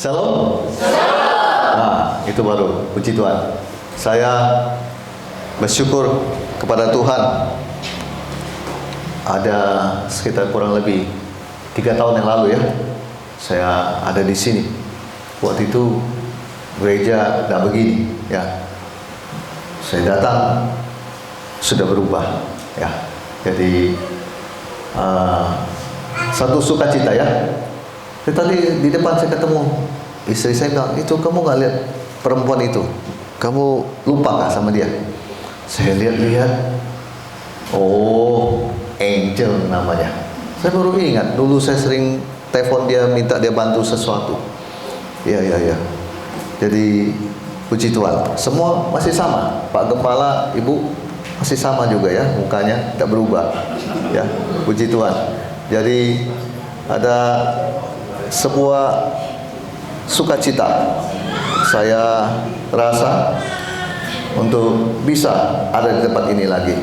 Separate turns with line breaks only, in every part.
Shalom. Nah, itu baru, puji Tuhan. Saya bersyukur kepada Tuhan. Ada sekitar kurang lebih 3 tahun yang lalu ya, saya ada di sini. Waktu itu gereja tidak begini ya. Saya datang sudah berubah ya. Jadi satu sukacita ya. Tadi di depan saya ketemu istri saya bilang, itu kamu nggak lihat perempuan itu? Kamu lupa nggak sama dia? Saya lihat-lihat, oh, Angel namanya. Saya baru ingat, dulu saya sering telepon dia, minta dia bantu sesuatu. Iya. Jadi puji Tuhan, semua masih sama. Pak Gembala, Ibu masih sama juga ya, mukanya tidak berubah. Ya, puji Tuhan. Jadi ada sebuah sukacita saya rasa untuk bisa ada di tempat ini lagi.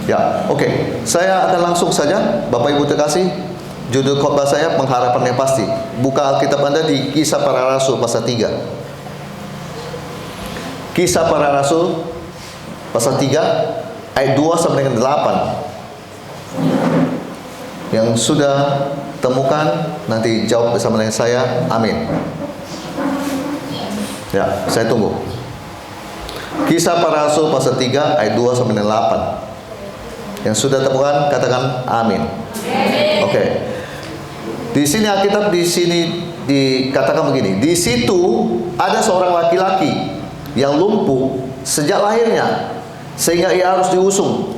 Ya, oke. Saya akan langsung saja, Bapak Ibu terkasih. Judul khotbah saya pengharapan yang pasti. Buka Alkitab Anda di Kisah Para Rasul pasal 3. Kisah Para Rasul pasal 3 ayat 2 sampai dengan 8. Yang sudah temukan nanti jawab bersama dengan saya. Amin. Ya, saya tunggu. Kisah Para Rasul pasal 3 ayat 2 sampai dengan 8. Yang sudah temukan katakan amin. Oke. Di sini Alkitab di sini dikatakan begini. Di situ ada seorang laki-laki yang lumpuh sejak lahirnya sehingga ia harus diusung.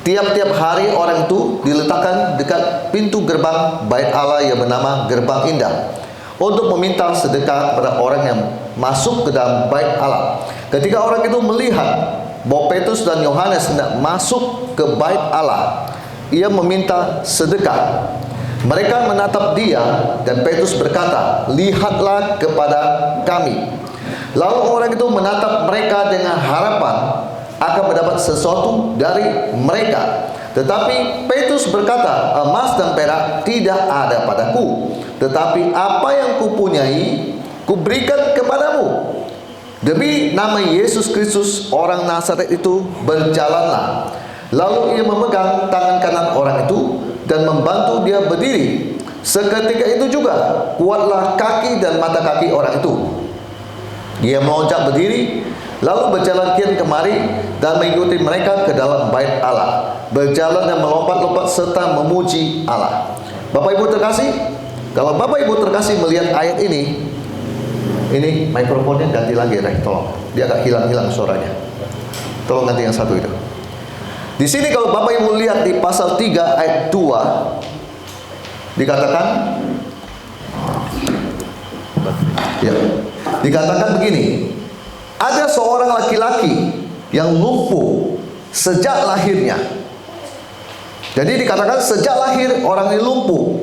Tiap-tiap hari orang itu diletakkan dekat pintu gerbang bait Allah yang bernama Gerbang Indah untuk meminta sedekah kepada orang yang masuk ke dalam bait Allah. Ketika orang itu melihat bahwa Petrus dan Yohanes hendak masuk ke bait Allah, ia meminta sedekah. Mereka menatap dia dan Petrus berkata, "Lihatlah kepada kami." Lalu orang itu menatap mereka dengan harapan akan mendapat sesuatu dari mereka. Tetapi Petrus berkata, "Emas dan perak tidak ada padaku, tetapi apa yang kupunyai kuberikan kepadamu. Demi nama Yesus Kristus orang Nazaret itu berjalanlah." Lalu ia memegang tangan kanan orang itu dan membantu dia berdiri. Seketika itu juga kuatlah kaki dan mata kaki orang itu. Dia meloncat berdiri, lalu berjalan kian kemari dan mengikuti mereka ke dalam bait Allah, berjalan dan melompat-lompat serta memuji Allah. Bapak Ibu terkasih, kalau Bapak Ibu terkasih melihat ayat ini mikrofonnya ganti lagi, Rek, tolong. Dia agak hilang-hilang suaranya. Tolong ganti yang satu itu. Di sini kalau Bapak Ibu lihat di pasal 3 ayat 2 dikatakan dikatakan begini. Ada seorang laki-laki yang lumpuh sejak lahirnya. Jadi dikatakan sejak lahir orang ini lumpuh.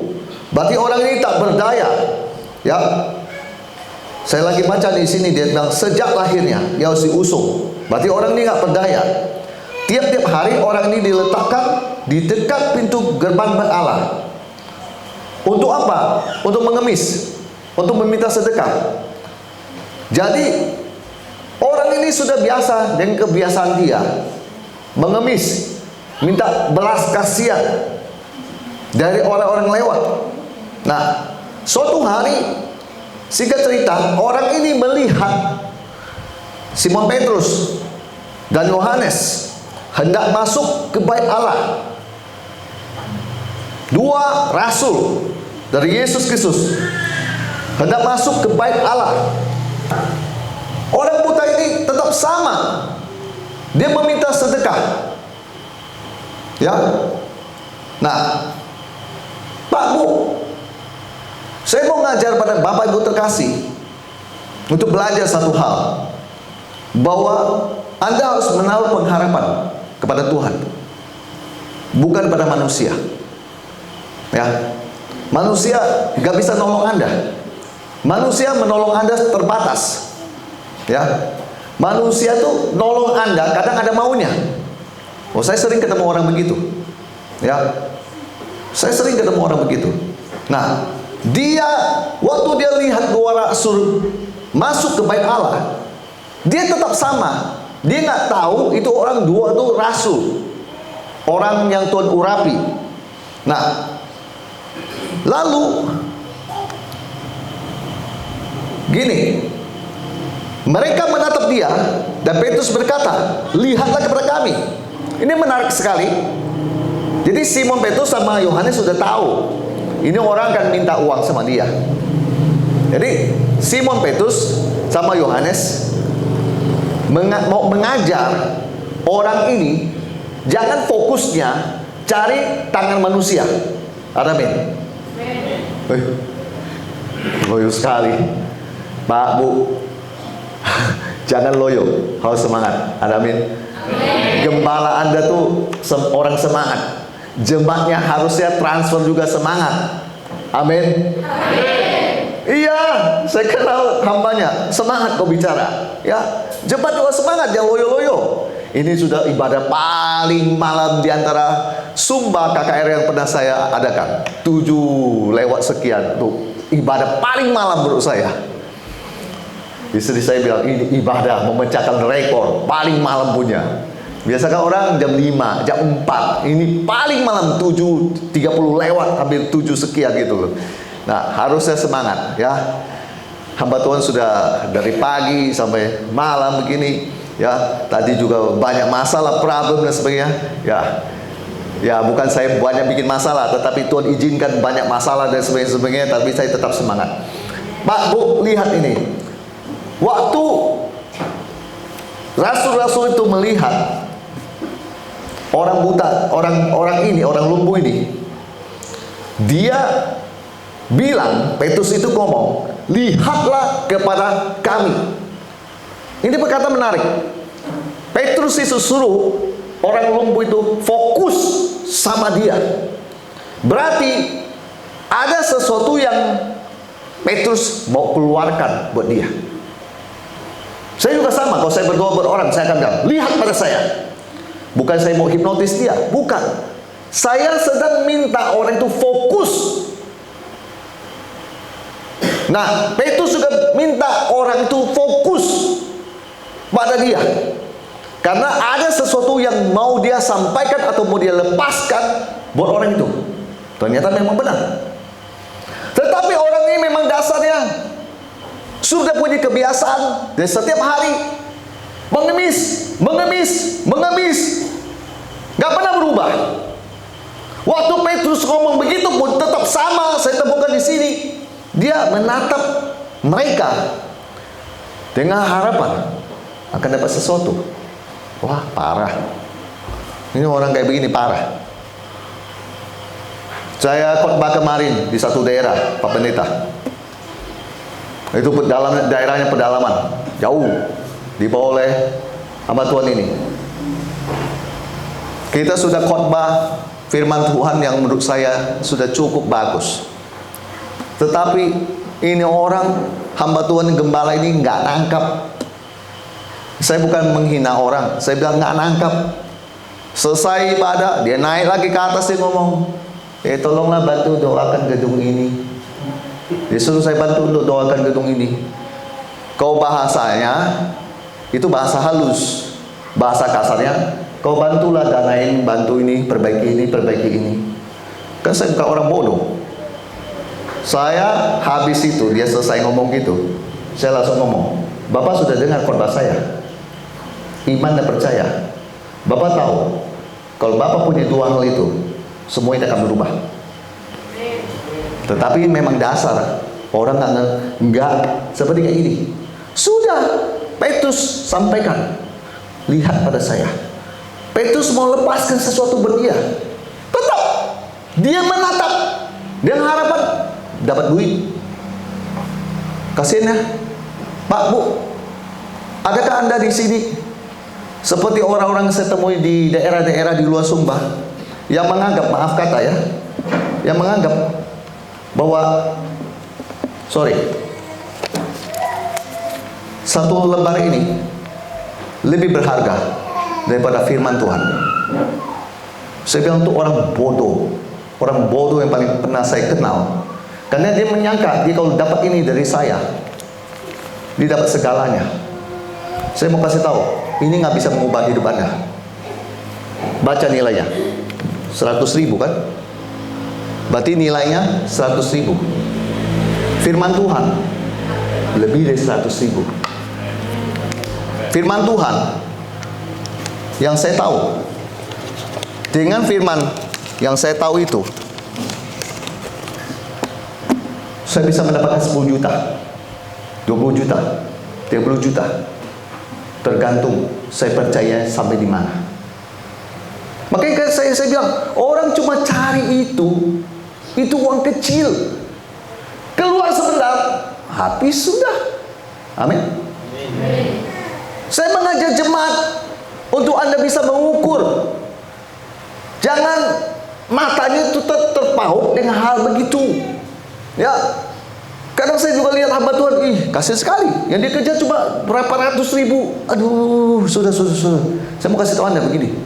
Berarti orang ini tak berdaya. Ya. Saya lagi baca di sini dia bilang sejak lahirnya dia harus diusung. Berarti orang ini nggak berdaya. Tiap-tiap hari orang ini diletakkan di dekat pintu gerbang Allah. Untuk apa? Untuk mengemis, untuk meminta sedekah. Jadi orang ini sudah biasa dengan kebiasaan dia mengemis, minta belas kasihan dari orang-orang lewat. Nah, suatu hari singkat cerita, orang ini melihat Simon Petrus dan Yohanes hendak masuk ke bait Allah. Dua rasul dari Yesus Kristus hendak masuk ke bait Allah. Orang buta ini tetap sama. Dia meminta sedekah. Ya. Nah, Pak Bu, saya mau ngajar pada Bapak Ibu terkasih untuk belajar satu hal, bahwa Anda harus menaruh pengharapan kepada Tuhan, bukan pada manusia. Ya, manusia gak bisa nolong Anda. Manusia menolong Anda terbatas. Ya, manusia tuh nolong Anda kadang ada maunya. Oh, saya sering ketemu orang begitu. Ya, saya sering ketemu orang begitu. Nah, Dia, waktu dia lihat dua rasul masuk ke bait Allah, dia tetap sama. Dia nggak tahu itu orang dua itu rasul, orang yang Tuhan urapi. Nah, lalu gini, mereka menatap dia, dan Petrus berkata, lihatlah kepada kami. Ini menarik sekali. Jadi Simon Petrus sama Yohanes sudah tahu ini orang akan minta uang sama dia. Jadi Simon Petrus sama Yohanes mau mengajar orang ini jangan fokusnya cari tangan manusia. Amin. Loyo sekali, Pak, Bu. Jangan loyo, harus semangat. Amin. Gembala Anda tuh orang semangat. Jemaatnya harusnya transfer juga semangat. Amin. Iya, saya kenal hambanya, semangat kau bicara. Ya, jemaat juga semangat, jangan loyo-loyo. Ini sudah ibadah paling malam di antara Sumba KKR yang pernah saya adakan. 7 lewat sekian tuh ibadah paling malam menurut saya. Istri saya bilang ini ibadah memecahkan rekor paling malam punya. Biasakan orang jam 5, jam 4. Ini paling malam 7.30 lewat, hampir 7 sekian gitu loh. Nah, harusnya semangat ya. Hamba Tuhan sudah dari pagi sampai malam begini ya. Tadi juga banyak masalah, problem dan sebagainya. Ya, bukan saya banyak bikin masalah, tetapi Tuhan izinkan banyak masalah dan sebagainya, tapi saya tetap semangat. Pak, Bu, lihat ini. Waktu rasul-rasul itu melihat orang buta, orang lumpuh ini, dia bilang, Petrus itu ngomong, lihatlah kepada kami. Ini perkataan menarik. Petrus itu suruh orang lumpuh itu fokus sama dia. Berarti ada sesuatu yang Petrus mau keluarkan buat dia. Saya juga sama, kalau saya berdoa buat orang, saya akan bilang, lihat pada saya. Bukan saya mau hipnotis dia, bukan. Saya sedang minta orang itu fokus. Nah, Petrus juga minta orang itu fokus pada dia. Karena ada sesuatu yang mau dia sampaikan atau mau dia lepaskan buat orang itu. Ternyata memang benar. Tetapi orang ini memang dasarnya sudah punya kebiasaan dan setiap hari mengemis, nggak pernah berubah. Waktu Petrus ngomong begitu pun tetap sama. Saya temukan di sini, dia menatap mereka dengan harapan akan dapat sesuatu. Wah, parah. Ini orang kayak begini parah. Saya khotbah kemarin di satu daerah, Pak Pendeta. Itu daerahnya pedalaman, jauh. Dibawa oleh hamba Tuhan ini. Kita sudah khotbah firman Tuhan yang menurut saya sudah cukup bagus. Tetapi ini orang hamba Tuhan gembala ini nggak nangkap. Saya bukan menghina orang, saya bilang nggak nangkap. Selesai ibadah, dia naik lagi ke atas, dia ngomong, tolonglah bantu doakan gedung ini. Dia suruh saya bantu untuk doakan gedung ini. Kau bahasanya itu bahasa halus, bahasa kasarnya, kau bantulah danain, bantu ini, perbaiki ini. Kan saya bukan orang bodoh. Saya habis itu, dia selesai ngomong gitu, saya langsung ngomong, Bapak sudah dengar khotbah saya, iman dan percaya. Bapak tahu, kalau Bapak punya dua hal itu, semuanya akan berubah. Tetapi memang dasar orang nggak seperti kayak ini. Sudah Petrus sampaikan, lihat pada saya. Petrus mau lepaskan sesuatu buat dia. Tetap dia menatap dengan harapan dapat duit. Kasihan ya, Pak, Bu. Adakah Anda di sini seperti orang-orang yang saya temui di daerah-daerah di luar Sumba yang menganggap, maaf kata ya, yang menganggap bahwa satu lembar ini lebih berharga daripada firman Tuhan. Saya bilang itu orang bodoh yang paling pernah saya kenal. Karena dia menyangka, dia kalau dapat ini dari saya, dia dapat segalanya. Saya mau kasih tahu, ini nggak bisa mengubah hidup Anda. Baca nilainya, 100.000 kan? Berarti nilainya 100.000. Firman Tuhan lebih dari 100.000. Firman Tuhan yang saya tahu, dengan firman yang saya tahu itu, saya bisa mendapatkan 10 juta, 20 juta, 30 juta. Tergantung saya percaya sampai di mana. Makanya saya bilang, orang cuma cari itu uang kecil. Keluar sebentar, habis sudah. Amin. Saya mengajar jemaat untuk Anda bisa mengukur. Jangan matanya itu terpaut dengan hal begitu. Ya, kadang saya juga lihat hamba Tuhan, kasih sekali. Yang dia kerja cuma berapa ratus ribu. Aduh, sudah. Saya mau kasih tahu Anda begini.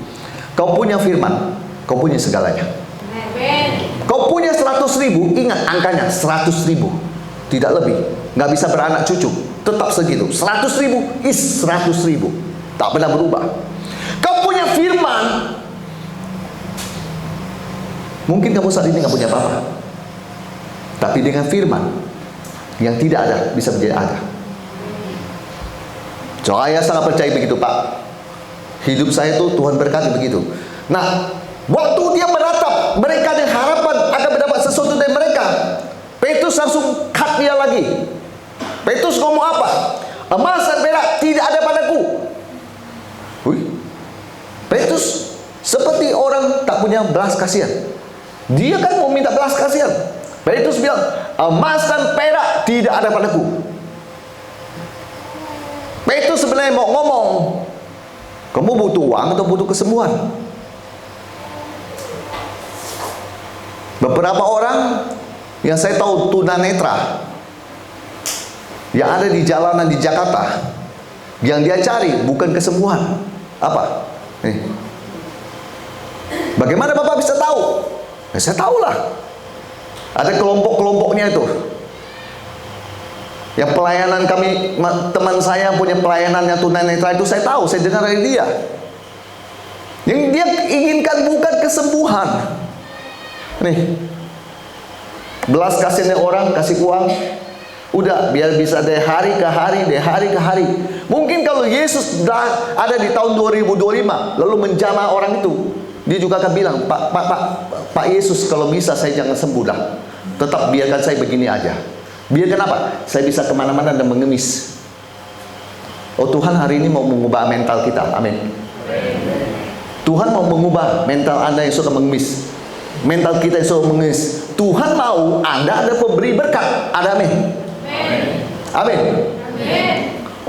Kau punya firman, kau punya segalanya. Kau punya 100.000, ingat angkanya 100.000, tidak lebih. Nggak bisa beranak cucu, tetap segitu. 100.000 is 100.000, tak pernah berubah. Kau punya firman, mungkin kamu saat ini nggak punya apa-apa, tapi dengan firman yang tidak ada bisa menjadi ada. Saya sangat percaya begitu, Pak. Hidup saya itu Tuhan berkati begitu. Nah, waktu dia meratap mereka dengan harapan akan mendapat sesuatu dari mereka, Petrus langsung cut dia lagi. Petrus ngomong apa? Emas dan perak tidak ada padaku. Petrus seperti orang tak punya belas kasihan. Dia kan mau minta belas kasihan. Petrus bilang, emas dan perak tidak ada padaku. Petrus sebenarnya mau ngomong, kamu butuh uang atau butuh kesembuhan? Beberapa orang yang saya tahu tunanetra yang ada di jalanan di Jakarta, yang dia cari bukan kesembuhan. Apa? Bagaimana Bapak bisa tahu? Saya tahulah. Ada kelompok-kelompoknya itu. Yang pelayanan kami, teman saya punya pelayanannya tunanetra itu saya tahu, saya dengar dari dia. Yang dia inginkan bukan kesembuhan. Nih, belas kasihannya orang, kasih uang, udah biar bisa dari hari ke hari. Mungkin kalau Yesus dah ada di tahun 2025 lalu menjamah orang itu, dia juga akan bilang, Pak Yesus, kalau bisa saya jangan sembuh dah, tetap biarkan saya begini aja. Biar kenapa? Saya bisa kemana-mana dan mengemis. Oh, Tuhan hari ini mau mengubah mental kita. Amin. Tuhan mau mengubah mental Anda yang suka mengemis, mental kita yang suka mengemis. Tuhan mau Anda ada pemberi berkat. Ada amin. Amin.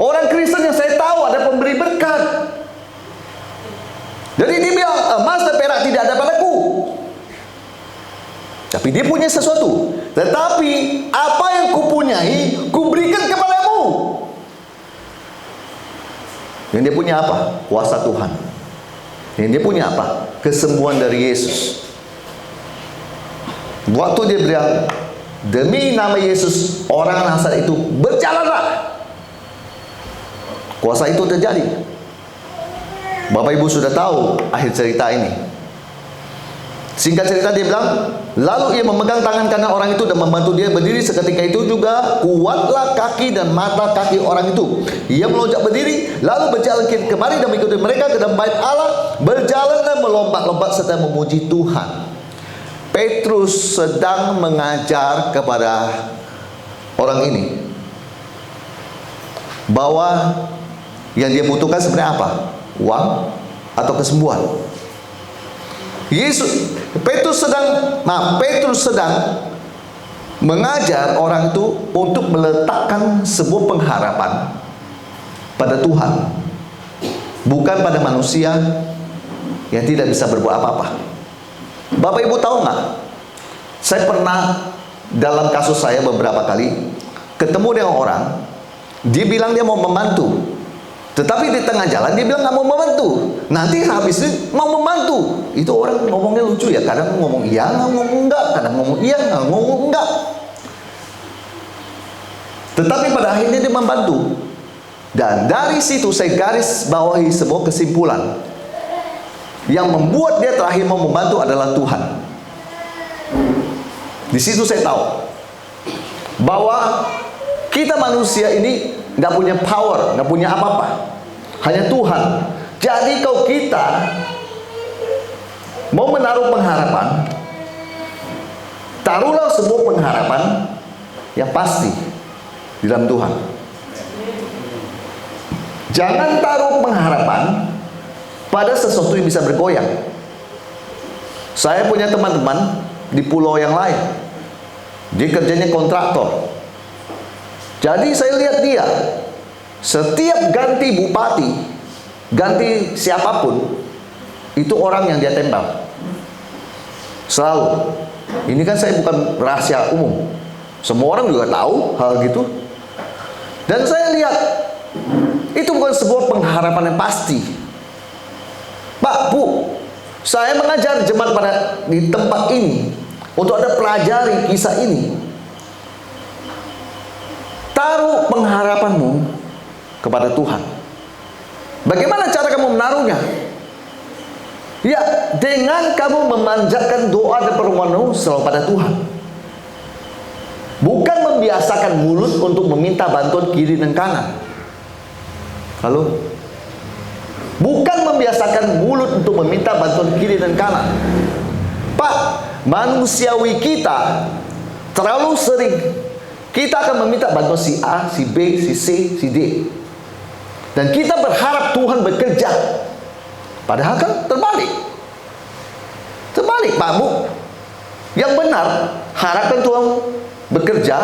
Orang Kristen yang saya tahu ada pemberi berkat. Jadi dia bilang, emas dan perak tidak ada padaku, tapi dia punya sesuatu. Tetapi apa yang kupunyai, kuberikan kepadamu. Yang dia punya apa? Kuasa Tuhan. Yang dia punya apa? Kesembuhan dari Yesus. Waktu dia bilang, demi nama Yesus, orang Nazaret itu berjalanlah. Kuasa itu terjadi. Bapak Ibu sudah tahu akhir cerita ini. Singkat cerita dia bilang, lalu ia memegang tangan kanan orang itu dan membantu dia berdiri. Seketika itu juga kuatlah kaki dan mata kaki orang itu. Ia melonjak berdiri, lalu berjalan kemari dan mengikuti mereka ke dalam bait Allah, berjalan dan melompat-lompat serta memuji Tuhan. Petrus sedang mengajar kepada orang ini bahwa yang dia butuhkan sebenarnya apa? Uang atau kesembuhan. Petrus sedang mengajar orang itu untuk meletakkan sebuah pengharapan pada Tuhan, bukan pada manusia yang tidak bisa berbuat apa-apa. Bapak Ibu tahu nggak? Saya pernah dalam kasus saya beberapa kali ketemu dengan orang, dia bilang dia mau membantu, tetapi di tengah jalan dia bilang nggak mau membantu. Nanti habis itu mau membantu. Itu orang ngomongnya lucu ya. Kadang ngomong iya, nggak ngomong enggak. Kadang ngomong iya, nggak ngomong enggak. Tetapi pada akhirnya dia membantu. Dan dari situ saya garis bawahi sebuah kesimpulan. Yang membuat dia terakhir mau membantu adalah Tuhan. Di situ saya tahu bahwa kita manusia ini nggak punya power, nggak punya apa-apa, hanya Tuhan. Jadi kalau kita mau menaruh pengharapan, taruhlah semua pengharapan yang pasti di dalam Tuhan. Jangan taruh pengharapan pada sesuatu yang bisa bergoyang. Saya punya teman-teman di pulau yang lain, dia kerjanya kontraktor. Jadi saya lihat dia, setiap ganti bupati, ganti siapapun, itu orang yang dia tembak. Selalu. Ini kan saya bukan rahasia umum, semua orang juga tahu hal gitu. Dan saya lihat itu bukan sebuah pengharapan yang pasti. Pak, Bu, saya mengajar jemaat di tempat ini untuk Anda pelajari kisah ini. Taruh pengharapanmu kepada Tuhan. Bagaimana cara kamu menaruhnya? Ya, dengan kamu memanjatkan doa dan permohonanmu selalu pada Tuhan. Bukan membiasakan mulut untuk meminta bantuan kiri dan kanan. Halo? Bukan membiasakan mulut untuk meminta bantuan kiri dan kanan. Pak, manusiawi kita terlalu sering kita akan meminta bantuan si A, si B, si C, si D. Dan kita berharap Tuhan bekerja. Padahal kan terbalik. Terbalik, Pak Bu. Yang benar, harapkan Tuhan bekerja,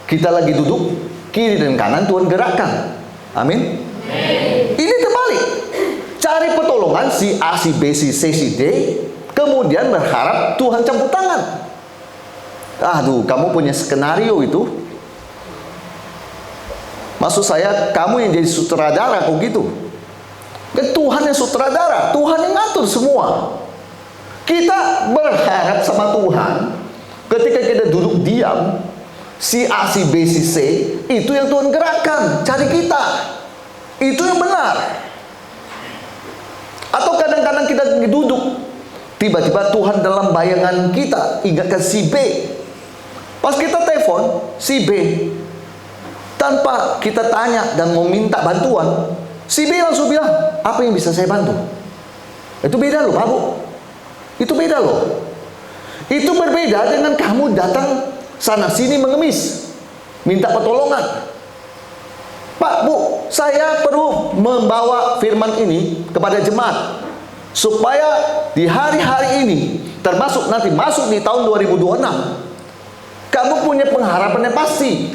kita lagi duduk, kiri dan kanan Tuhan gerakkan. Amin. Ini terbalik. Cari pertolongan si A, si B, si C, si D, kemudian berharap Tuhan campur tangan. Aduh, kamu punya skenario itu. Maksud saya, kamu yang jadi sutradara kok gitu. Kan Tuhan yang sutradara, Tuhan yang ngatur semua. Kita berharap sama Tuhan. Ketika kita duduk diam, si A, si B, si C, itu yang Tuhan gerakkan. Cari kita. Itu yang benar. Atau kadang-kadang kita duduk, tiba-tiba Tuhan dalam bayangan kita ingatkan si B. Pas kita telepon si B, tanpa kita tanya dan mau minta bantuan, si B langsung bilang, apa yang bisa saya bantu? Itu beda loh Pak Bu. Itu beda loh. Itu berbeda dengan kamu datang sana sini mengemis, minta pertolongan. Pak Bu, saya perlu membawa firman ini kepada jemaat supaya di hari-hari ini, termasuk nanti masuk di tahun 2026, kamu punya pengharapan yang pasti.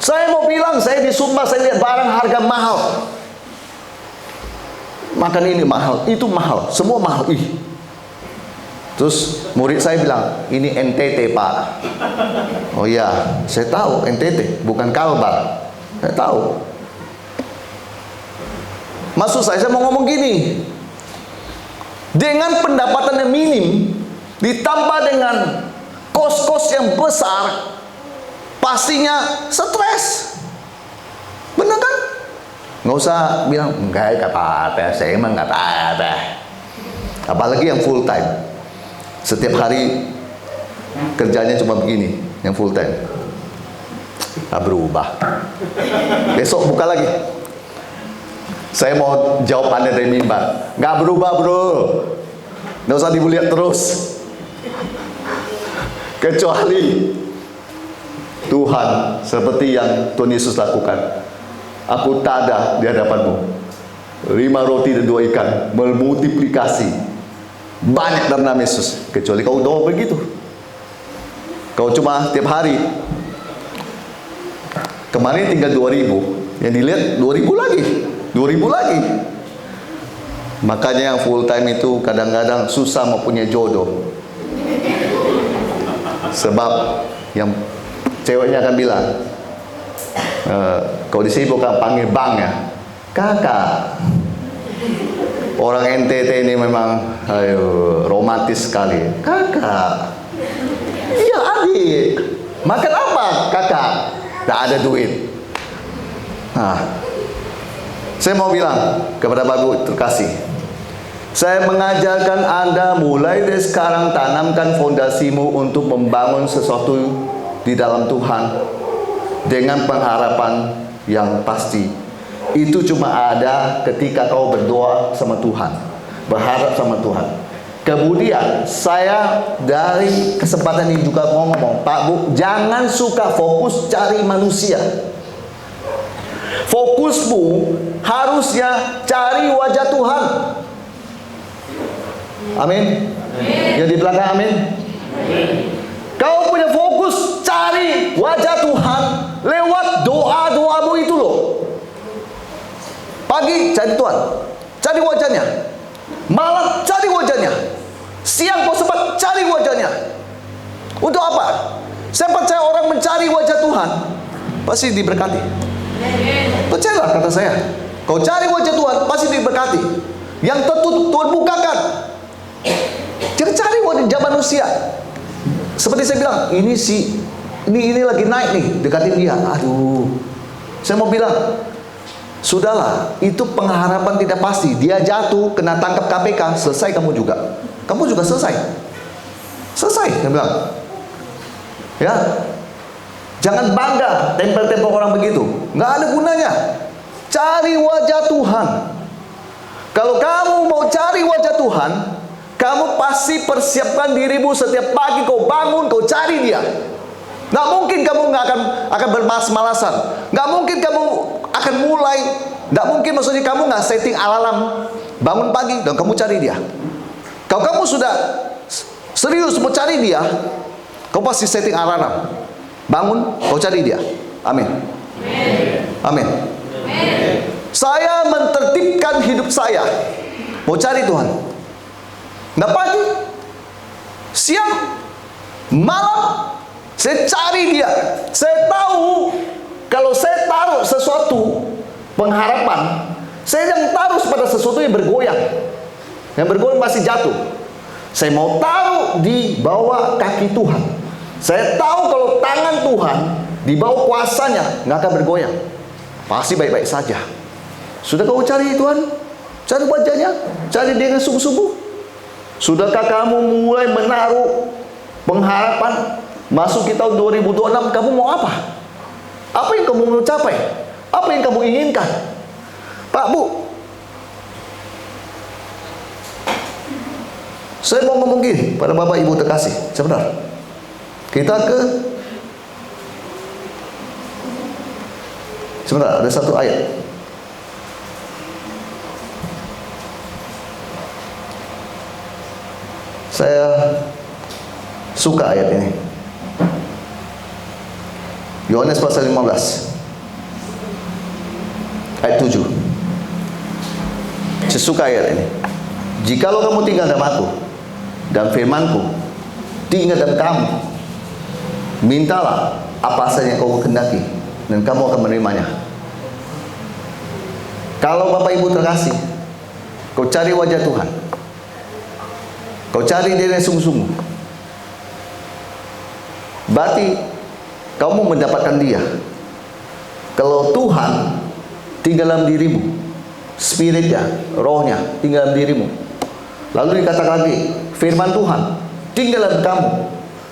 Saya mau bilang, saya di Sumba, saya lihat barang harga mahal. Makan ini mahal, itu mahal, semua mahal. Ih. Terus murid saya bilang, ini NTT Pak. Oh iya, saya tahu NTT, bukan Kalbar. Saya tahu. Maksud saya mau ngomong gini. Dengan pendapatan yang minim, ditambah dengan kos-kos yang besar, pastinya stres. Benar kan? Nggak usah bilang, enggak apa-apa, saya emang nggak apa-apa. Apalagi yang full time. Setiap hari kerjanya cuma begini, yang full time. Nggak berubah. Besok buka lagi. Saya mau jawab Anda dari mimbar. Nggak berubah bro. Nggak usah dilihat terus. Kecuali Tuhan seperti yang Tuhan Yesus lakukan. Aku tada di hadapanmu 5 roti dan 2 ikan, memultiplikasi banyak dalam nama Yesus. Kecuali kau doa begitu, kau cuma tiap hari. Kemarin tinggal 2000, yang dilihat 2000 lagi, 2000 lagi. Makanya yang full time itu kadang-kadang susah mempunyai jodoh. Sebab yang ceweknya akan bilang, kalau disibukkan panggil bang ya, kakak. Orang NTT ini memang romantis sekali. Kakak. Iya adik. Makan apa? kakak, tak ada duit. Nah, saya mau bilang kepada Bapak Ibu terkasih, saya mengajarkan Anda mulai dari sekarang, tanamkan fondasimu untuk membangun sesuatu di dalam Tuhan dengan pengharapan yang pasti. Itu cuma ada ketika kau berdoa sama Tuhan, berharap sama Tuhan. Kemudian saya dari kesempatan ini juga mau ngomong, Pak Bu, jangan suka fokus cari manusia. Fokusmu harusnya cari wajah Tuhan. Amin. Yang di belakang amin. Kau punya fokus cari wajah Tuhan lewat doa-doamu itu loh. Pagi cari Tuhan, cari wajahnya. Malam cari wajahnya. Siang kau sempat cari wajahnya. Untuk apa? Saya percaya orang mencari wajah Tuhan pasti diberkati. Percayalah kata saya. Kau cari wajah Tuhan pasti diberkati. Yang tertutup Tuhan bukakan. Jangan cari wajah manusia. Seperti saya bilang, ini lagi naik nih, dekatin dia. Aduh, saya mau bilang, sudahlah, itu pengharapan tidak pasti. Dia jatuh, kena tangkap KPK, selesai kamu juga. Kamu juga selesai. Selesai, saya bilang. Ya, jangan bangga tempel-tempel orang begitu. Nggak ada gunanya. Cari wajah Tuhan. Kalau kamu mau cari wajah Tuhan, kamu pasti persiapkan dirimu setiap pagi kau bangun, kau cari dia. Nggak mungkin kamu nggak akan bermalas-malasan. Nggak mungkin kamu akan mulai. Nggak mungkin maksudnya kamu nggak setting alarm bangun pagi dan kamu cari dia. Kalau kamu sudah serius mau cari dia, kau pasti setting alarm. Bangun, kau cari dia. Amin. Amin. Saya mentertibkan hidup saya. Mau cari Tuhan. Nggak pagi, siang, malam, saya cari dia. Saya tahu kalau saya taruh sesuatu pengharapan, saya jangan taruh pada sesuatu yang bergoyang. Yang bergoyang pasti jatuh. Saya mau taruh di bawah kaki Tuhan. Saya tahu kalau tangan Tuhan di bawah kuasanya nggak akan bergoyang. Pasti baik-baik saja. Sudah kau cari Tuhan? Cari wajahnya? Cari dia dengan sungguh-sungguh? Sudahkah kamu mulai menaruh pengharapan masuk ke tahun 2026? Kamu mau apa? Apa yang kamu mau capai? Apa yang kamu inginkan? Pak Bu, saya mau ngomong gini pada Bapak Ibu terkasih. Sebentar, sebentar, ada satu ayat. Saya suka ayat ini. Yohanes pasal 15 ayat 7. Saya suka ayat ini. Jikalau kamu tinggal dalam aku dan firmanku tinggal dalam kamu, mintalah apa saja yang kau kehendaki dan kamu akan menerimanya. Kalau Bapak Ibu terkasih, kau cari wajah Tuhan, kau cari dia dengan sungguh-sungguh, berarti kamu mendapatkan dia. Kalau Tuhan tinggal dalam dirimu, spiritnya, rohnya tinggal dalam dirimu. Lalu dikatakan lagi, firman Tuhan tinggal dalam kamu.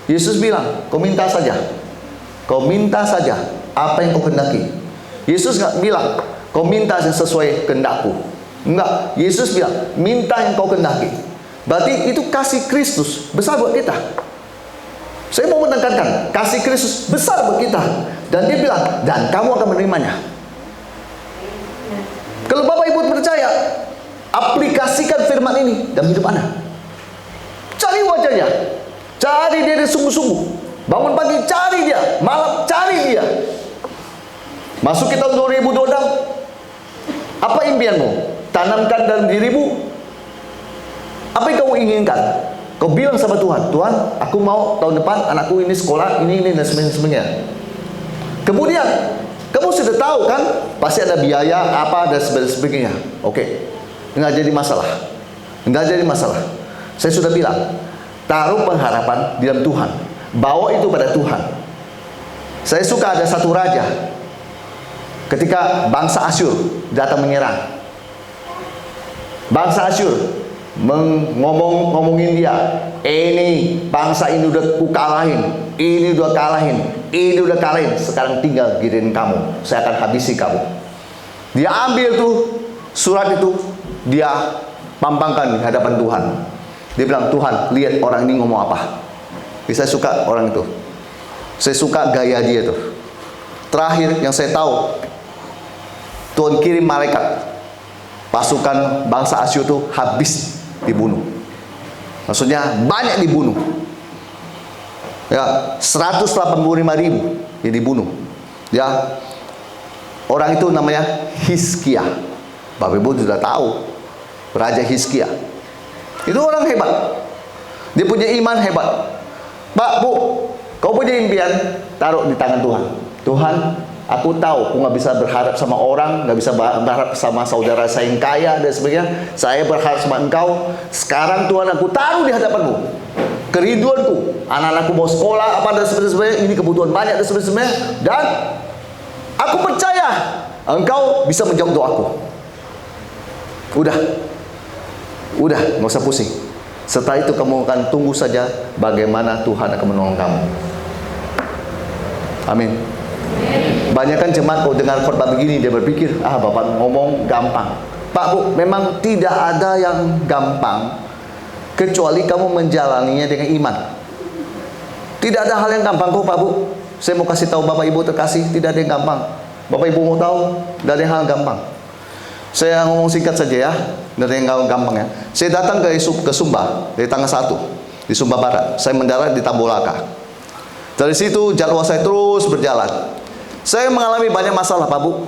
Yesus bilang, kau minta saja. Kau minta saja apa yang kau kehendaki. Yesus nggak bilang, kau minta sesuai kehendakku. Enggak, Yesus bilang, minta yang kau kehendaki. Berarti itu kasih Kristus besar buat kita. Saya mau menekankan, kasih Kristus besar buat kita. Dan dia bilang, dan kamu akan menerimanya. Kalau Bapak Ibu percaya, aplikasikan firman ini dalam hidup Anda. Cari wajahnya, cari dia dengan sungguh-sungguh. Bangun pagi, cari dia. Malam, cari dia. Masuk ke tahun 2026, apa impianmu? Tanamkan dalam dirimu apa yang kamu inginkan. Kau bilang sama Tuhan, Tuhan, aku mau tahun depan anakku ini sekolah, ini dan sebagainya. Kemudian, kamu sudah tahu kan, pasti ada biaya apa dan sebagainya. Oke, nggak jadi masalah. Nggak jadi masalah. Saya sudah bilang, taruh pengharapan di dalam Tuhan. Bawa itu pada Tuhan. Saya suka ada satu raja ketika bangsa Asyur datang menyerang. Bangsa Asyur ngomongin dia, ini bangsa ini udah kukalahin, ini udah kalahin, sekarang tinggal giliran kamu, saya akan habisi kamu. Dia ambil tuh surat itu, dia pampangkan di hadapan Tuhan. Dia bilang, Tuhan, lihat orang ini ngomong apa. Saya suka orang itu, saya suka gaya dia tuh. Terakhir yang saya tahu, Tuhan kirim malaikat, pasukan bangsa Asyur itu habis dibunuh. Maksudnya banyak dibunuh. Ya, 185.000 yang dibunuh. Ya, orang itu namanya Hizkia. Bapak Ibu sudah tahu, Raja Hizkia. Itu orang hebat. Dia punya iman hebat. Pak, Bu, kau punya impian, taruh di tangan Tuhan. Tuhan, aku tahu aku nggak bisa berharap sama orang, nggak bisa berharap sama saudara saya yang kaya dan sebagainya. Saya berharap sama Engkau. Sekarang Tuhan, aku taruh di hadapanmu kerinduanku, anak-anakku mau sekolah apa dan sebagainya. Ini kebutuhan banyak dan sebagainya. Dan aku percaya Engkau bisa menjawab doaku. Udah, nggak usah pusing. Setelah itu kamu akan tunggu saja bagaimana Tuhan akan menolong kamu. Amin. Banyak kan jemaat kalau dengar khotbah begini, dia berpikir, Bapak ngomong gampang. Pak, Bu, memang tidak ada yang gampang kecuali kamu menjalaninya dengan iman. Tidak ada hal yang gampang kok, Pak, Bu. Saya mau kasih tahu Bapak Ibu terkasih, tidak ada yang gampang. Bapak Ibu mau tahu, tidak ada hal yang gampang. Saya ngomong singkat saja ya, tidak ada yang gampang ya. Saya datang ke Sumba dari tanggal 1 di Sumba Barat. Saya mendarat di Tambolaka. Dari situ jadwal saya terus berjalan. Saya mengalami banyak masalah, Pak, Bu.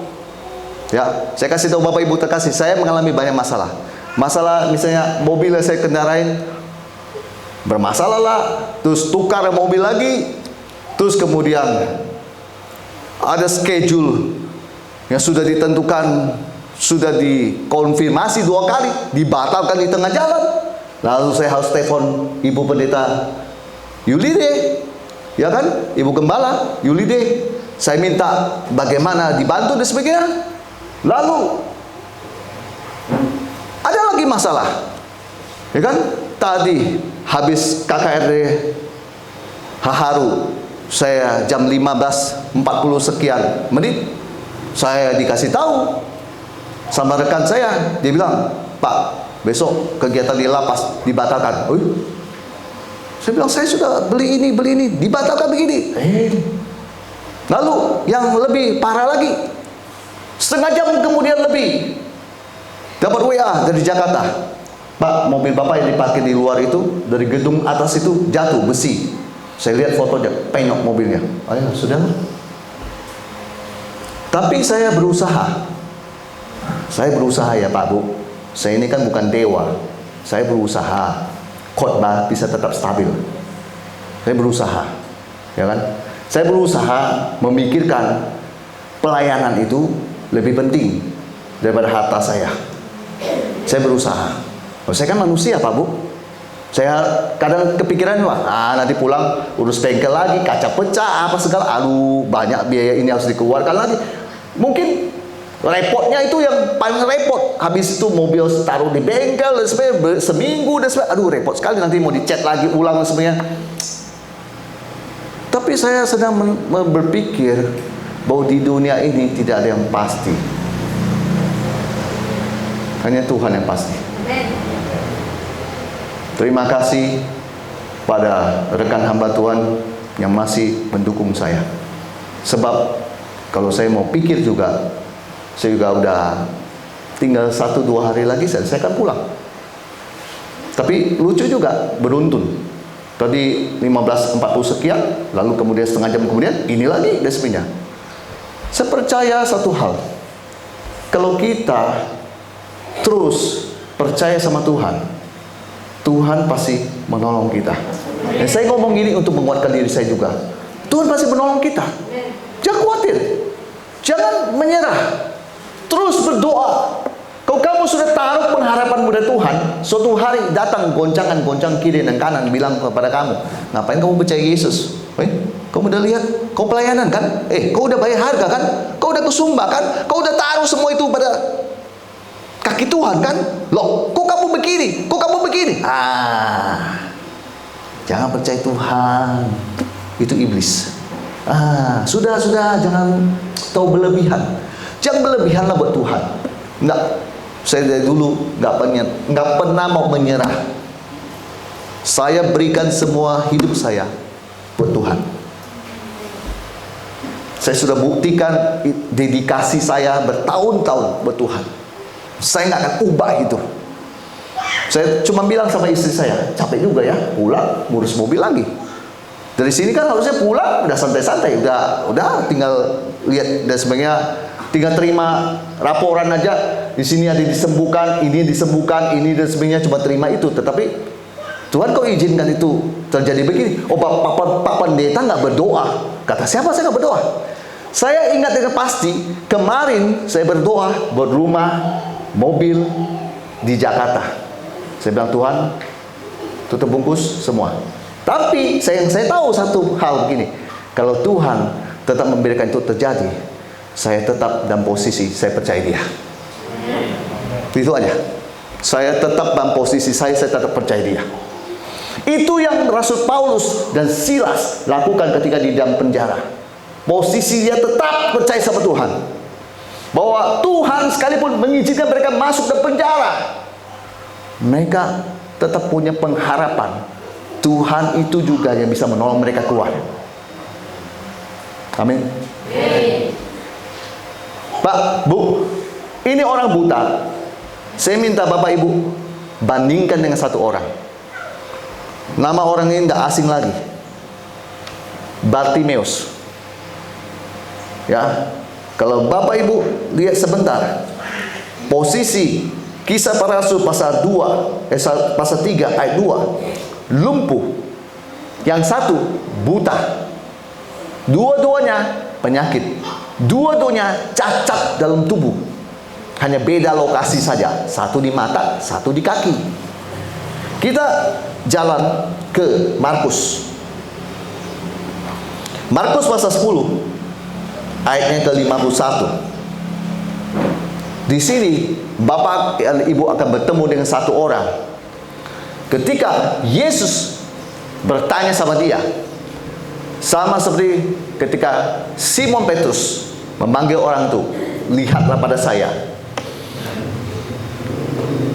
Ya, saya kasih tahu Bapak Ibu terkasih, saya mengalami banyak masalah. Masalah misalnya mobil yang saya kendarain bermasalah lah, terus tukar mobil lagi, terus kemudian ada schedule yang sudah ditentukan, sudah dikonfirmasi 2 kali, dibatalkan di tengah jalan. Lalu saya harus telepon Ibu Pendeta Yulide, ya kan, Ibu Gembala Yulide. Saya minta bagaimana dibantu dan sebagainya. Lalu ada lagi masalah, ya kan? Tadi habis KKRD Haharu, saya jam 15.40 sekian menit, saya dikasih tahu sama rekan saya. Dia bilang, Pak, besok kegiatan di lapas dibatalkan. Saya bilang, saya sudah beli ini, dibatalkan begini. Lalu yang lebih parah lagi, setengah jam kemudian lebih dapat WA dari Jakarta, Pak, mobil Bapak yang diparkir di luar itu, dari gedung atas itu jatuh besi. Saya lihat fotonya, penyok mobilnya. Ayo, sudah. Tapi saya berusaha ya Pak, Bu. Saya ini kan bukan dewa. Saya berusaha khotbah bisa tetap stabil. Saya berusaha, ya kan? Saya berusaha memikirkan pelayanan itu lebih penting daripada harta saya. Saya berusaha. Saya kan manusia, Pak, Bu. Saya kadang kepikiran, nanti pulang urus bengkel lagi, kaca pecah, apa segala. Aduh, banyak biaya ini harus dikeluarkan lagi. Mungkin repotnya itu yang paling repot. Habis itu mobil taruh di bengkel dan sebagainya, seminggu dan sebagainya. Aduh, repot sekali, nanti mau dicat lagi ulang dan sebagainya. Tapi saya sedang berpikir bahwa di dunia ini tidak ada yang pasti. Hanya Tuhan yang pasti. Terima kasih pada rekan hamba Tuhan yang masih mendukung saya. Sebab kalau saya mau pikir juga, saya juga udah tinggal 1-2 hari lagi saya akan pulang. Tapi lucu juga, beruntun. Tadi 15.40 sekian, lalu kemudian setengah jam kemudian ini lagi desminya. Saya percaya satu hal, kalau kita terus percaya sama Tuhan, Tuhan pasti menolong kita. Dan saya ngomong gini untuk menguatkan diri saya juga. Tuhan pasti menolong kita. Jangan khawatir, jangan menyerah, terus berdoa. Kalau kamu sudah taruh pengharapanmu dari Tuhan, suatu hari datang goncangan kiri dan kanan bilang kepada kamu, ngapain kamu percaya Yesus? Kau udah lihat, kau pelayanan kan? Kau udah bayar harga kan? Kau udah kesumbang kan? Kau udah taruh semua itu pada kaki Tuhan kan? Loh, kok kamu begini? Kok kamu begini? Jangan percaya Tuhan. Itu iblis. Sudah, jangan tahu berlebihan. Jangan berlebihanlah buat Tuhan. Enggak. Saya dari dulu enggak pernah mau menyerah. Saya berikan semua hidup saya buat Tuhan. Saya sudah buktikan dedikasi saya bertahun-tahun buat Tuhan. Saya nggak akan ubah itu. Saya cuma bilang sama istri saya, capek juga ya, pulang ngurus mobil lagi. Dari sini kan harusnya pulang udah santai-santai, udah tinggal lihat dan sebagainya, tinggal terima laporan aja. Di sini ada disembuhkan, ini disembuhkan, ini dan sebagainya, cuma terima itu. Tetapi Tuhan kok izinkan itu terjadi begini? Pak Pendeta nggak berdoa. Kata siapa saya nggak berdoa? Saya ingat dengan pasti, kemarin saya berdoa buat rumah, mobil di Jakarta. Saya bilang, Tuhan, tutup bungkus semua. Tapi saya tahu satu hal begini, kalau Tuhan tetap membiarkan itu terjadi, saya tetap dalam posisi saya percaya Dia. Itu aja. Saya tetap dalam posisi saya tetap percaya Dia. Itu yang Rasul Paulus dan Silas lakukan ketika di dalam penjara. Posisi dia tetap percaya sama Tuhan, bahwa Tuhan sekalipun mengizinkan mereka masuk ke penjara, mereka tetap punya pengharapan Tuhan itu juga yang bisa menolong mereka keluar. Amin. Pak, Bu, ini orang buta. Saya minta Bapak Ibu bandingkan dengan satu orang. Nama orang ini tidak asing lagi, Bartimeus. Ya, kalau Bapak Ibu lihat sebentar posisi Kisah Para Rasul pasal 3 ayat 2, lumpuh, yang satu buta, dua-duanya penyakit, dua-duanya cacat dalam tubuh, hanya beda lokasi saja, satu di mata, satu di kaki. Kita jalan ke Markus pasal 10 ayatnya ke-51. Di sini Bapak dan Ibu akan bertemu dengan satu orang. Ketika Yesus bertanya sama dia, sama seperti ketika Simon Petrus memanggil orang itu, lihatlah pada saya.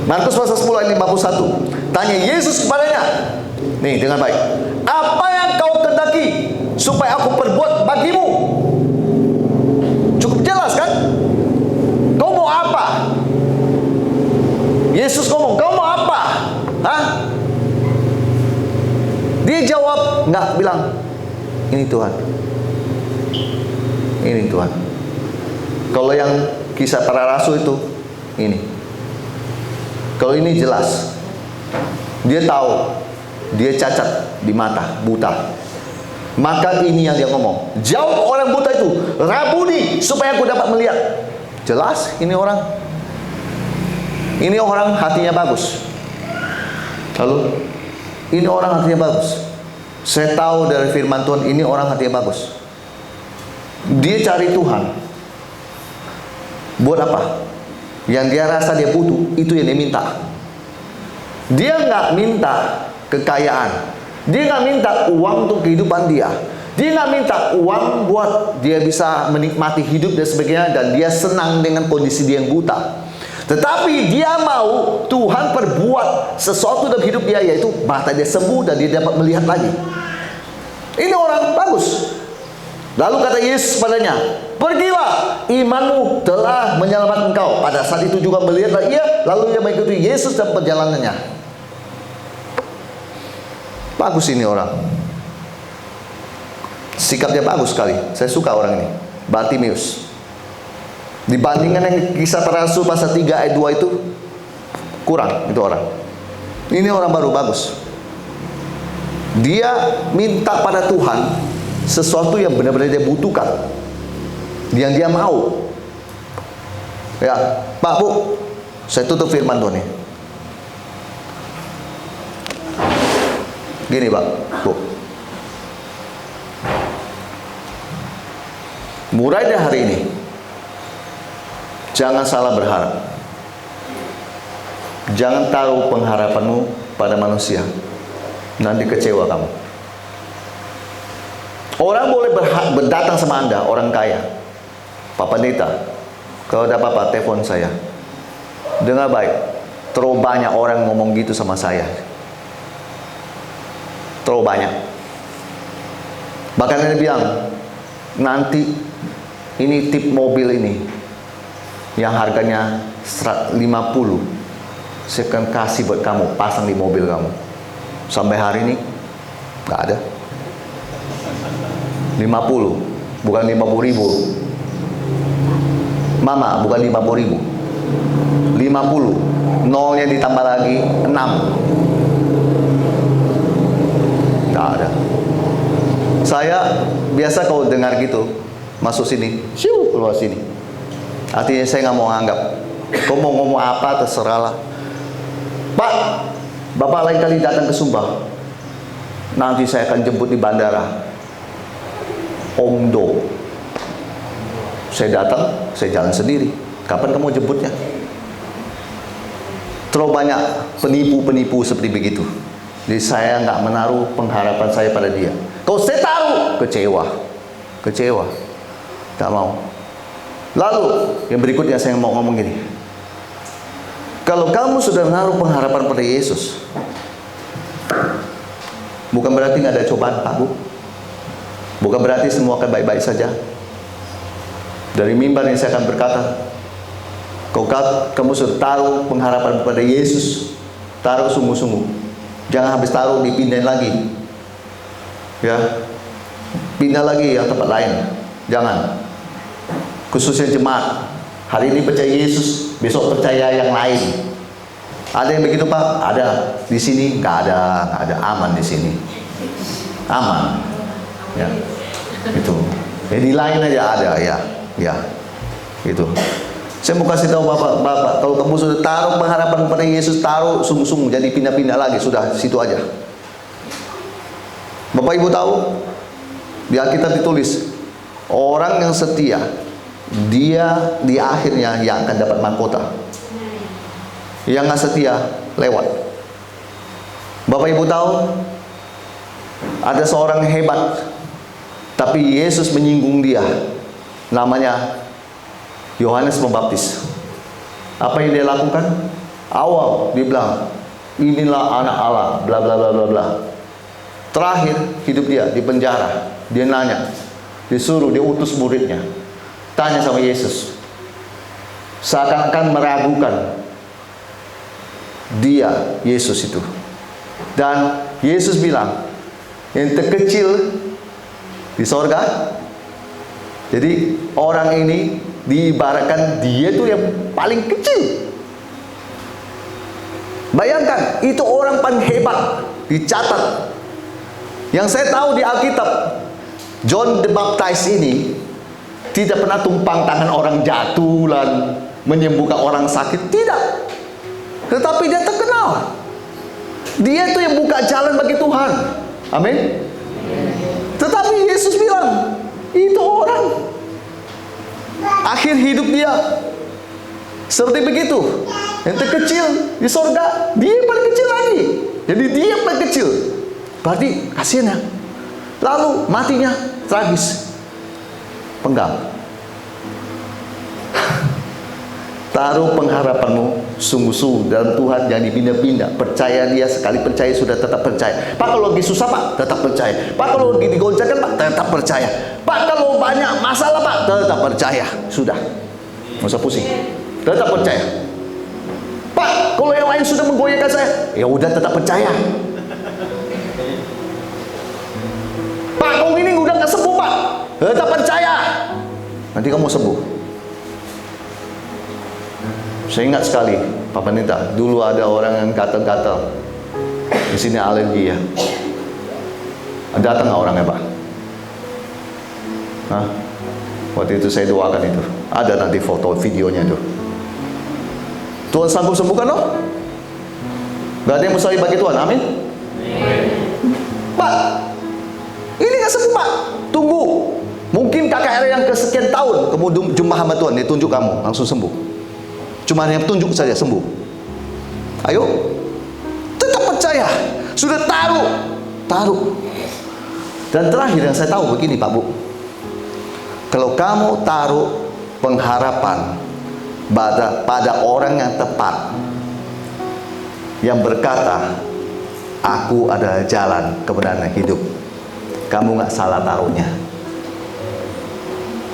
Markus pasal 10 ayat 51. Tanya Yesus kepadanya, nih dengan baik, apa yang kau kehendaki supaya aku perbuat bagimu? Cukup jelas kan? Kau mau apa? Yesus ngomong, kau mau apa? Dia jawab, nggak bilang, ini Tuhan, ini Tuhan. Kalau yang Kisah Para Rasul itu, ini. Kalau ini jelas, dia tahu, dia cacat di mata, buta. Maka ini yang dia ngomong. Jawab orang buta itu, Rabuni, supaya aku dapat melihat. Jelas, ini orang hatinya bagus. Lalu, ini orang hatinya bagus. Saya tahu dari firman Tuhan, ini orang hatinya bagus. Dia cari Tuhan. Buat apa? Yang dia rasa dia butuh, itu yang dia minta. Dia nggak minta kekayaan. Dia nggak minta uang untuk kehidupan dia. Dia nggak minta uang buat dia bisa menikmati hidup dan sebagainya, dan dia senang dengan kondisi dia yang buta. Tetapi dia mau Tuhan perbuat sesuatu dalam hidup dia, yaitu mata dia sembuh dan dia dapat melihat lagi. Ini orang bagus. Lalu kata Yesus padanya, pergilah, imanmu telah menyelamatkan engkau. Pada saat itu juga melihatlah ia, lalu ia mengikuti Yesus dalam perjalanannya. Bagus ini orang. Sikapnya bagus sekali. Saya suka orang ini, Bartimeus. Dibandingkan yang Kisah Para Rasul pasal 3 ayat 2 itu, kurang itu orang. Ini orang baru bagus. Dia minta pada Tuhan sesuatu yang benar-benar dia butuhkan, yang dia mau. Ya, Pak, Bu, saya tutup firman Tuhan ini. Gini, Pak, Bu. mulai dari hari ini, jangan salah berharap. Jangan taruh pengharapanmu pada manusia. Nanti kecewa kamu. Orang boleh berdatang sama Anda, orang kaya. Pak Pendeta, kalau ada apa-apa, telepon saya. Dengar baik, terlalu banyak orang ngomong gitu sama saya. Terlalu banyak. Bahkan dia bilang, nanti ini tip mobil ini, yang harganya 50, saya akan kasih buat kamu, pasang di mobil kamu. Sampai hari ini nggak ada. 50, bukan 50.000. Mama, bukan 50.000. 50, nolnya ditambah lagi 6. Nggak ada. Saya biasa kalau dengar gitu, masuk sini, siu keluar sini. Artinya saya nggak mau anggap. Kau mau ngomong apa terserahlah. Pak, Bapak lain kali datang ke Sumba, nanti saya akan jemput di bandara Omdo. Saya datang, saya jalan sendiri. Kapan kamu jemputnya? Terlalu banyak penipu-penipu seperti begitu. Jadi saya nggak menaruh pengharapan saya pada dia. Kalau saya taruh, kecewa, nggak mau. Lalu yang berikutnya saya mau ngomong gini. Kalau kamu sudah menaruh pengharapan pada Yesus, bukan berarti nggak ada cobaan, Pak Bu. Bukan berarti semua akan baik-baik saja. Dari mimbar ini saya akan berkata, kalau kamu sudah taruh pengharapan pada Yesus, taruh sungguh-sungguh. Jangan habis taruh dipindahin lagi. Ya, pindah lagi yang tempat lain. Jangan. Khususnya jemaat. Hari ini percaya Yesus, besok percaya yang lain. Ada yang begitu, Pak? Ada. Di sini nggak ada aman di sini. Aman. Ya. Itu. Ya, di lain aja ada, ya. Itu. Saya mau kasih tahu Bapak, kalau kamu sudah taruh pengharapan pada Yesus, taruh sungguh-sungguh, jadi pindah-pindah lagi, sudah situ aja. Bapak Ibu tahu, di Alkitab ditulis, orang yang setia, dia di akhirnya yang akan dapat mahkota. Yang nggak setia lewat. Bapak Ibu tahu, ada seorang hebat, tapi Yesus menyinggung dia. Namanya Yohanes Pembaptis. Apa yang dia lakukan? Awal dia bilang, inilah anak Allah, bla bla bla bla bla. Terakhir hidup dia di penjara. Dia nanya, disuruh, dia utus muridnya, tanya sama Yesus, seakan-akan meragukan dia, Yesus itu. Dan Yesus bilang, yang terkecil di sorga. Jadi orang ini diibaratkan dia itu yang paling kecil. Bayangkan, itu orang paling hebat, dicatat. Yang saya tahu di Alkitab, John the Baptist ini tidak pernah tumpang tangan orang jatuh dan menyembuhkan orang sakit, tidak. Tetapi dia terkenal. Dia itu yang buka jalan bagi Tuhan. Amin. Tetapi Yesus bilang, itu orang akhir hidup dia seperti begitu. Yang terkecil di sorga, dia paling kecil lagi. Jadi dia paling kecil. Berarti kasihan ya. Lalu matinya tragis, penggal. Taruh pengharapanmu sungguh-sungguh dalam Tuhan, jangan dipindah-pindah. Percaya dia, sekali percaya sudah tetap percaya. Pak, kalau lagi susah Pak, tetap percaya. Pak, kalau lagi digoncangkan Pak, tetap percaya. Pak, kalau banyak masalah Pak, tetap percaya. Sudah, nggak usah pusing, tetap percaya. Pak, kalau yang lain sudah menggoyahkan saya, ya udah tetap percaya. Pak, kalau ini udah nggak sembuh Pak, tetap percaya. Nanti kamu sembuh. Saya ingat sekali, Pak Pendeta, dulu ada orang yang gatal-gatal. Di sini alergi ya. Datang nggak orangnya Pak? Hah? Waktu itu saya doakan itu. Ada nanti foto videonya itu. Tuhan sanggup sembuhkan loh. Gak ada yang mustahil bagi Tuhan. Amin. Pak, ini nggak sembuh Pak. Tunggu. Mungkin KKR yang kesekian tahun kamu jumpa hamba Tuhan, dia tunjuk kamu, langsung sembuh. Cuma hanya tunjuk saja sembuh. Ayo, tetap percaya. Sudah taruh. Dan terakhir yang saya tahu begini Pak Bu, kalau kamu taruh pengharapan pada orang yang tepat, yang berkata, aku adalah jalan, kebenaran, dan hidup, kamu nggak salah taruhnya.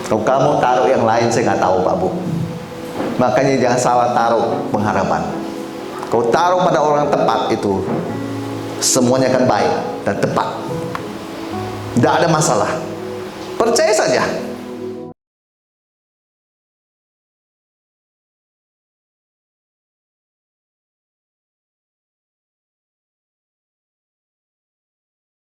Kalau kamu taruh yang lain, saya nggak tahu Pak Bu. Makanya jangan salah taruh pengharapan. Kalau taruh pada orang tepat itu, semuanya akan baik dan tepat. Tidak ada masalah. Percaya saja.